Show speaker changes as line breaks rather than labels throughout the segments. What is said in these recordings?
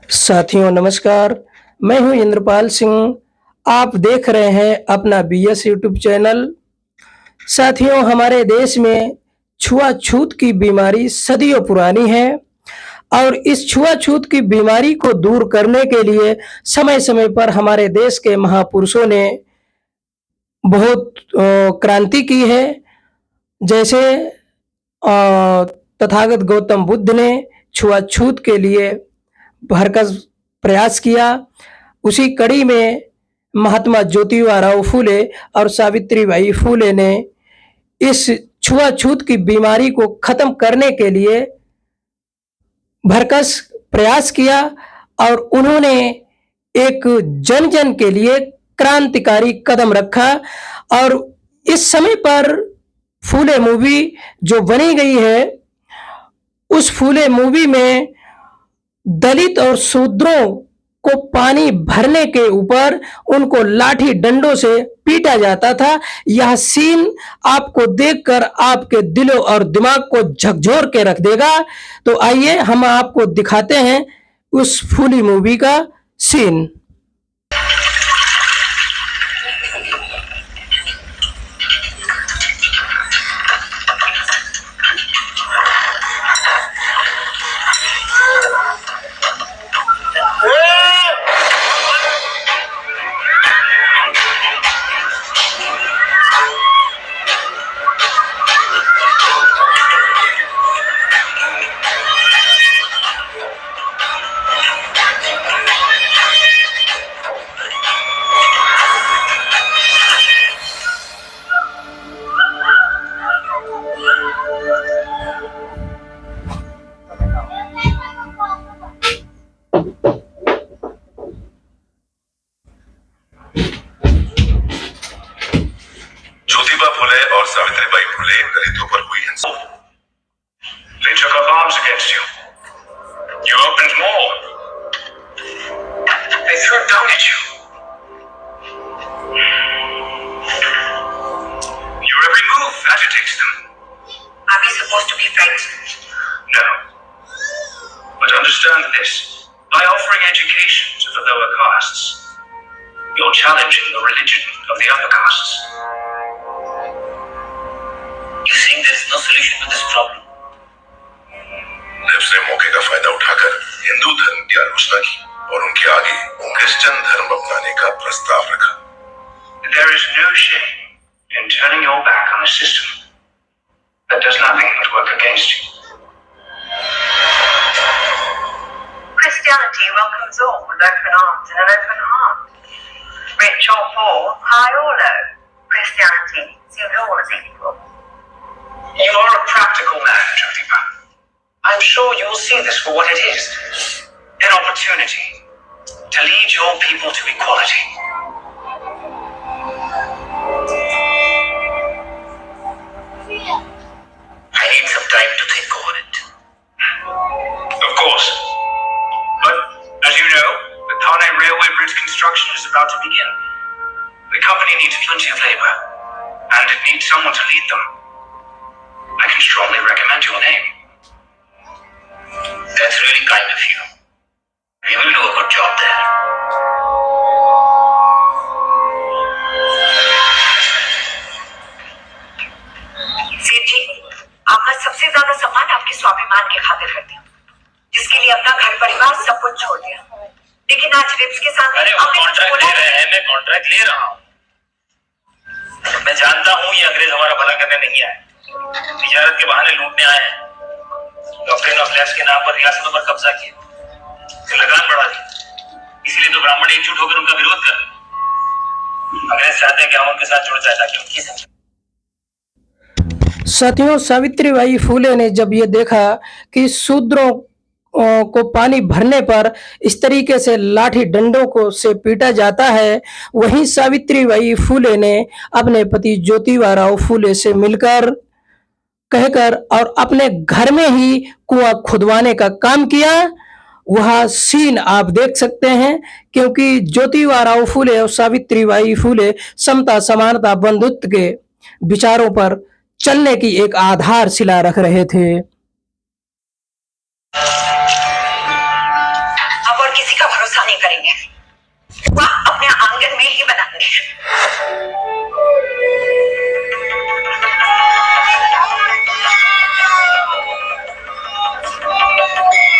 साथियों नमस्कार, मैं हूं इंद्रपाल सिंह। आप देख रहे हैं अपना बीएस यूट्यूब चैनल। साथियों हमारे देश में छुआछूत की बीमारी सदियों पुरानी है और इस छुआछूत की बीमारी को दूर करने के लिए समय-समय पर हमारे देश के महापुरुषों ने बहुत क्रांति की है। जैसे तथागत गौतम बुद्ध ने छुआछूत के लिए भरसक प्रयास किया। उसी कड़ी में महात्मा ज्योतिबा फूले और सावित्रीबाई फूले ने इस छुआछूत की बीमारी को खत्म करने के लिए भरसक प्रयास किया और उन्होंने एक जन-जन के लिए क्रांतिकारी कदम रखा। और इस समय पर फूले मूवी जो बनी गई है, उस फूले मूवी में दलित और शूद्रों को पानी भरने के ऊपर उनको लाठी डंडों से पीटा जाता था। यह सीन आपको देखकर आपके दिलों और दिमाग को झकझोर के रख देगा। तो आइए हम आपको दिखाते हैं उस फूली मूवी का सीन।
ज्योतिबा फुले और सावित्रीबाई फुले दलितों पर हुई हिंसा। They took up arms against you. You opened more. They threw down at you. Your every move agitates them.
Are we supposed to be friends?
No. But understand this. By offering education to the lower castes, you're challenging the religion of the upper castes.
You think there is no solution to this problem?
ने मौके का फायदा उठाकर हिंदू धर्म की आलोचना की और उनके आगे क्रिश्चियन धर्म अपनाने का प्रस्ताव रखा। There is no shame in turning your back on a system that does nothing but work against you.
Christianity welcomes all with open arms and an open heart. Rich or poor, high or low, Christianity sees all as equal.
You are a practical man, Jyotiba. I'm sure you will see this for what it is. An opportunity to lead your people to equality.
I need some time to think over it.
Of course. But, as you know, the Thane Railway Bridge construction is about to begin. The company needs plenty of labor, and it needs someone to lead them. I can strongly recommend your name.
That's really kind of you. We will do a good job there. सेठ जी, आपका सबसे ज्यादा सम्मान आपके स्वाभिमान के खातिर करती हूँ, जिसके लिए अपना घर परिवार सब कुछ छोड़ दिया। लेकिन आज रिप्स के सामने
कॉन्ट्रैक्ट ले रहे हैं, मैं कॉन्ट्रैक्ट ले रहा हूँ। मैं जानता हूँ ये अंग्रेज हमारा भला करने नहीं आए, तिजारत के बहाने लूटने आए हैं। डॉक्ट्रिन ऑफ लैप्स के नाम पर रियासतों पर कब्जा किया, फिर लगान बढ़ा दी। इसीलिए तो ब्राह्मण एकजुट होकर उनका विरोध कर। अंग्रेज चाहते हैं कि हम उनके साथ जुड़ जाए ताकि उनकी संख्या।
साथियों सावित्रीबाई फूले ने जब ये देखा कि शूद्रों को पानी भरने पर इस तरीके से लाठी डंडों को से पीटा जाता है, वहीं सावित्रीबाई फूले ने अपने पति ज्योतिबा फूले से मिलकर कहकर और अपने घर में ही कुआं खुदवाने का काम किया। वह सीन आप देख सकते हैं, क्योंकि ज्योतिबा फूले और सावित्रीबाई फूले समता समानता बंधुत्व के विचारों पर चलने की एक आधारशिला रख रहे थे।
Our किसी का भरोसा नहीं करेंगे, वह अपने आंगन में ही बनाएंगे।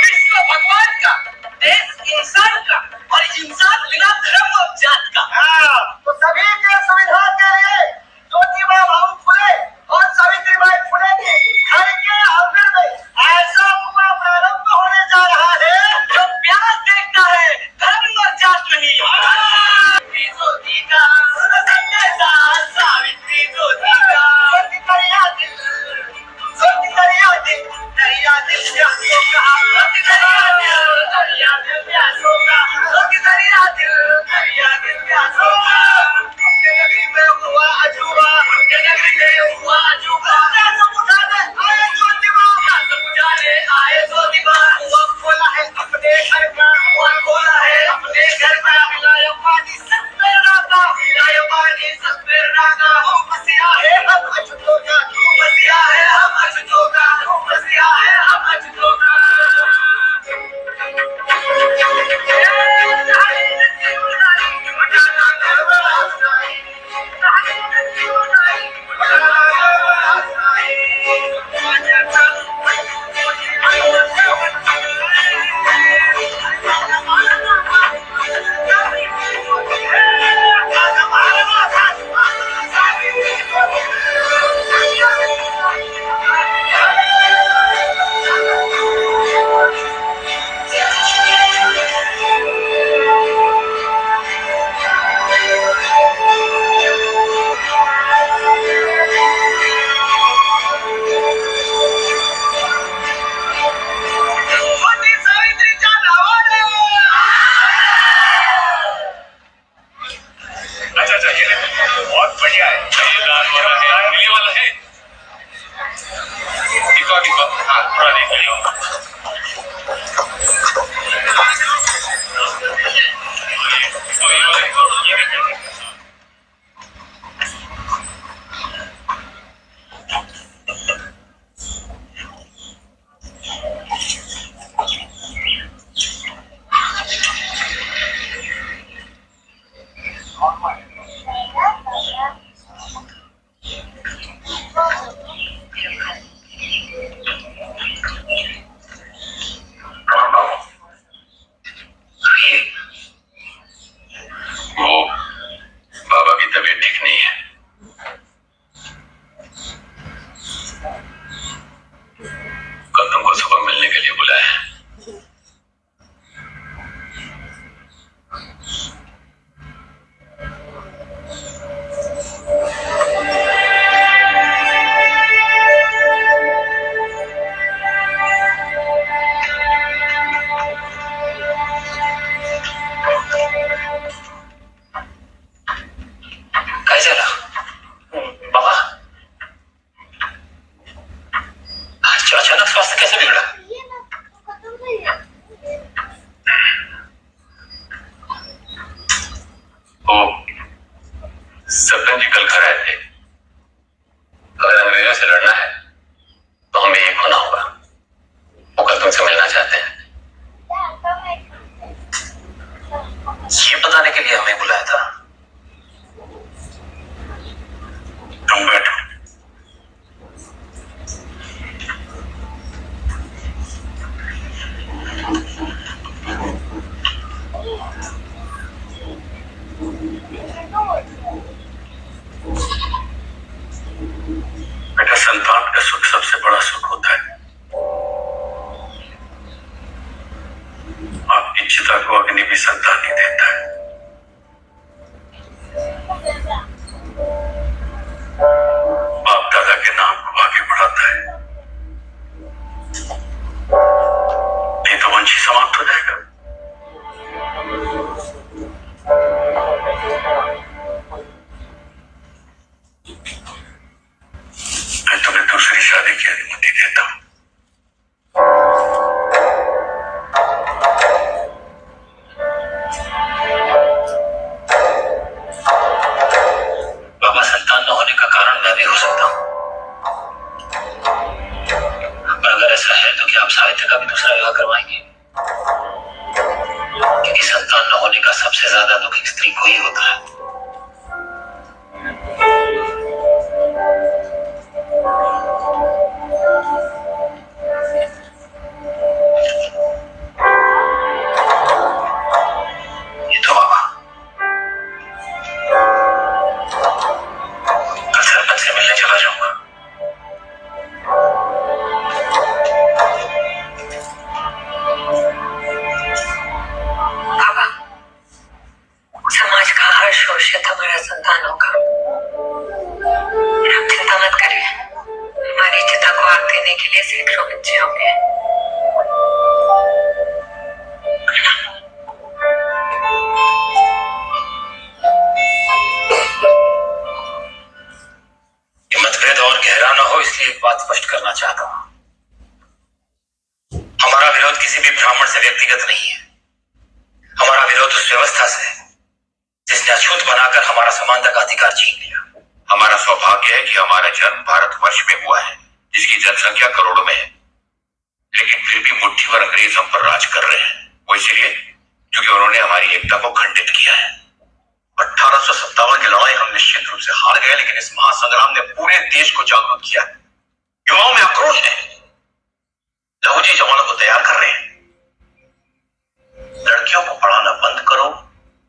विश्व भगवान का, देश इंसान का, और इंसान बिना धर्म और जात का।
तो सभी के सुविधा के लिए ज्योतिबा भाऊ फुले और सावित्रीबाई फुले के घर के आंगन में ऐसा कुआं प्रारंभ होने जा रहा है
जो प्यार देखता है, धर्म और जात नहीं। ज्योति का सावित्री ज्योति का
ज्योति दरिया दिल दरिया दिल प्यासों का
ज्योति दरिया दिल प्यासों का, ज्योति दरिया दिल प्यासों का।
नगरी में हुआ अजूबा
नगरी में हुआ अजूबा,
आए ज्योतिबा
बुझाने आए ज्योतिबा।
वो खोला है अपने घर का
वह खोला है अपने घर का,
मिलाया पानी सब में राता
मिलाया पानी सब में रागा।
मसीहा है हम अछूतों का
मसीहा है हम अछूतों का, मसीहा है हम अछूतों का।
अच्छा, ये बहुत बढ़िया है। ये नीले वाला है। दिखा हाँ, थोड़ा देख लियो।
अचानक स्वास्थ्य कैसे बिगड़ा?
ओ, सत्यन जी कल घर आए थे। अगर अंग्रेजों से लड़ना है तो हमें एक होना होगा। वो कल तुमसे मिलना चाहते हैं।
ये बताने के लिए हमें बुलाया था।
तुम बैठो। बेटा, संतान का सुख सबसे बड़ा सुख होता है। आपकी चिता को अग्नि भी संतान ही देता है। बाप दादा के नाम को आगे बढ़ाता है। नहीं तो वंश ही समाप्त हो जाएगा। मैं तुम्हें दूसरी शादी की अनुमति देता हूं। क्योंकि संतान न होने का सबसे ज्यादा दुख एक स्त्री को ही होता है। ये तो बाबा कल सरपंच से मिलने चला जाऊंगा।
बाबा, समाज का हर शोषित हमारा संतान होगा। आप चिंता मत करिए, हमारी चिता को आग देने के लिए सैकड़ों बच्चे होंगे।
ये मतभेद और गहरा न हो, इसलिए एक बात स्पष्ट करना चाहता हूं। हमारा विरोध किसी भी ब्राह्मण से व्यक्तिगत नहीं है। हमारा विरोध उस व्यवस्था से जिसने अछूत बनाकर हमारा समानता का अधिकार छीन लिया।
हमारा सौभाग्य है कि हमारा जन्म भारतवर्ष में हुआ है, जिसकी जनसंख्या करोड़ों में है, लेकिन फिर भी मुट्ठी भर अंग्रेज हम पर राज कर रहे हैं। वो इसलिए क्योंकि उन्होंने हमारी एकता को खंडित किया है। 1857 की लड़ाई हम निश्चित रूप से हार गए, लेकिन इस महासंग्राम ने पूरे देश को जागरूक किया है। युवाओं में आक्रोश है। लहू जी जवानों को तैयार कर रहे हैं। लड़कियों को पढ़ाना बंद करो,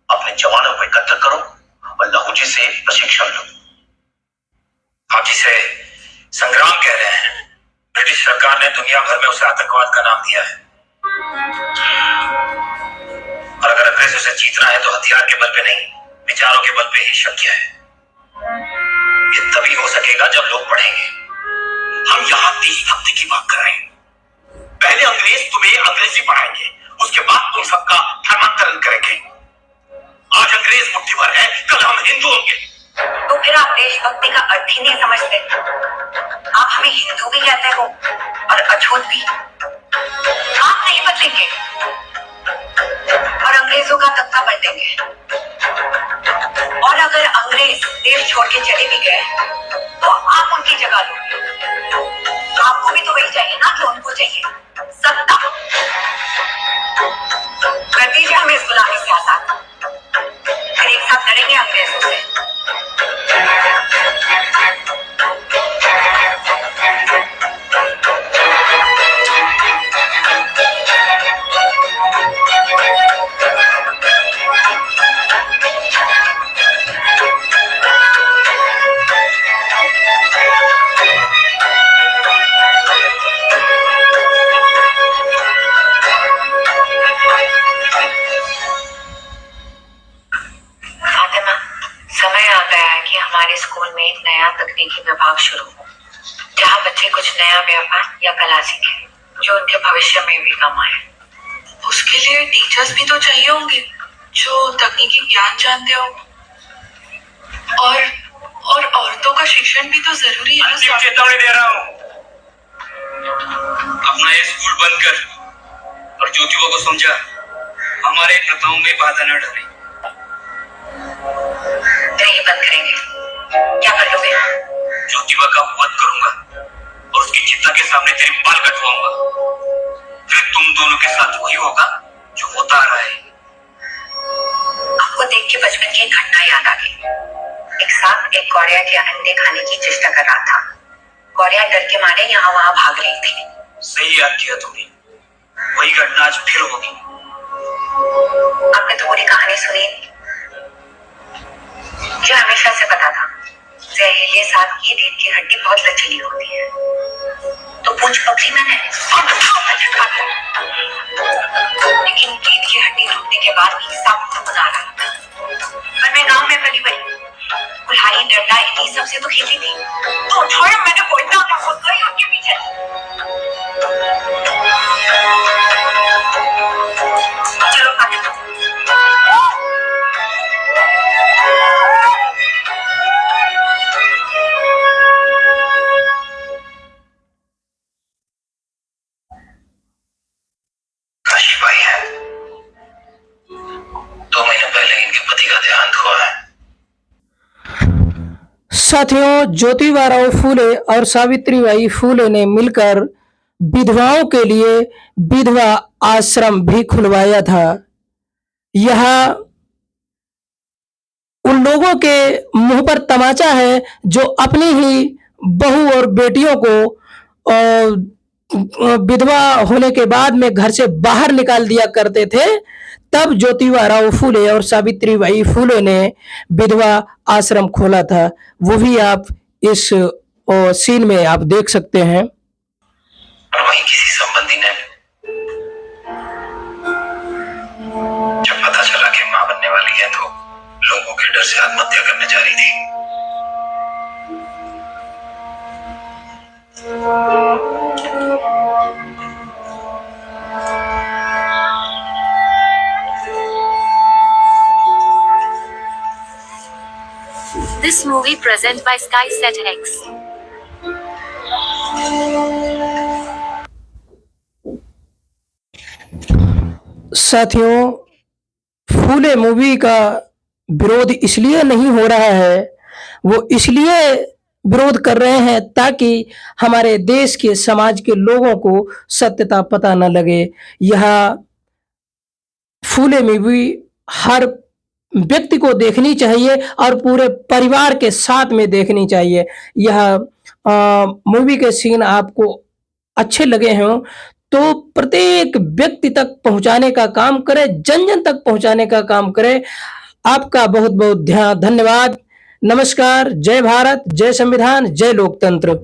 अपने जवानों को एकत्र करो और लहू जी से प्रशिक्षण लो।
आप जिसे संग्राम कह रहे हैं, ब्रिटिश सरकार ने दुनिया भर में उसे आतंकवाद का नाम दिया है। और अगर अंग्रेजों से जीतना है तो हथियार के बल पे नहीं, विचारों के बल पे ही शक्य है। ये तभी हो सकेगा जब लोग पढ़ेंगे।
हम यहाँ देशभक्ति की बात कर रहे हैं। पहले अंग्रेज तुम्हें अंग्रेजी पढ़ाएंगे, उसके बाद तुम सबका धर्मांतरण करेंगे। आज अंग्रेज मुट्ठी भर है, कल हम हिंदू होंगे।
तो फिर आप देशभक्ति का अर्थ ही नहीं समझते। आप हमें हिंदू भी कहते हो और अछूत भी। आप नहीं बदलेंगे और अंग्रेजों का तख्ता पलटेंगे। और अगर अंग्रेज देश छोड़ के चले भी गए तो आप उनकी जगह लोगे। आपको भी तो वही चाहिए ना जो उनको चाहिए, सत्ता। कर दीजिए हमें इस गुलामी से आजाद, फिर एक साथ लड़ेंगे अंग्रेजों से। समय आ गया है कि हमारे स्कूल में एक नया तकनीकी विभाग शुरू हो, जहाँ बच्चे कुछ नया व्यापार या कला सीखें जो उनके भविष्य में भी काम आए।
उसके लिए टीचर्स भी तो चाहिए होंगे जो तकनीकी ज्ञान जानते हो। और औरतों का शिक्षण भी तो जरूरी है ना।
चेतावनी दे रहा हूँ, अपना ये स्कूल बंद कर और ज्योतिबा को समझा हमारे प्रथाओं में बाधा न डाले।
नहीं बंद करेंगे। क्या कर लोगे?
ज्योतिबा का वध करूंगा और उसकी चिता के सामने तेरे बाल कटवाऊंगा। फिर तुम दोनों के साथ वही होगा जो होता आ रहा है।
आपको देख के बचपन की एक घटना याद आ गई। एक सांप एक गौरैया के अंडे खाने की चेष्टा कर रहा था। गौरैया डर के मारे यहाँ वहां भाग रही थी।
सही याद किया तुमने, वही घटना आज फिर होगी।
आपने तो पूरी कहानी सुनी। मुझे हमेशा से पता था जहरीले सांप की रीढ़ की हड्डी बहुत लचीली होती है, तो पूंछ पकड़ी मैंने, लेकिन रीढ़ की हड्डी टूटने के बाद भी सांप गुनगुना रहा था। पर मैं गांव में पली बड़ी, कुल्हाड़ी डंडा इन्हीं सबसे तो खेली थी, तो उठाया मैंने बोलता था खुद गई उनके पीछे। चलो आगे तो।
काशीबाई है, 2 महीने पहले इनके पति का देहांत हुआ है।
साथियों, ज्योतिबाराव फूले और सावित्रीबाई फूले ने मिलकर विधवाओं के लिए विधवा आश्रम भी खुलवाया था। यह उन लोगों के मुंह पर तमाचा है जो अपनी ही बहू और बेटियों को विधवा होने के बाद में घर से बाहर निकाल दिया करते थे। तब ज्योतिबा फूले और सावित्रीबाई फूले ने विधवा आश्रम खोला था। वो भी आप इस सीन में आप देख सकते हैं।
और वहीं किसी संबंधी ने जब पता चला कि मां बनने वाली है तो लोगों के डर से आत्महत्या करने जा रही थी।
This movie present by Sky Set X.
साथियों, फूले मूवी का विरोध इसलिए नहीं हो रहा है, वो इसलिए विरोध कर रहे हैं ताकि हमारे देश के समाज के लोगों को सत्यता पता न लगे। यह फूले मूवी हर व्यक्ति को देखनी चाहिए और पूरे परिवार के साथ में देखनी चाहिए। यह मूवी के सीन आपको अच्छे लगे हों तो प्रत्येक व्यक्ति तक पहुंचाने का काम करें, जन जन तक पहुंचाने का काम करें। आपका बहुत बहुत धन्यवाद। नमस्कार। जय भारत, जय संविधान, जय लोकतंत्र।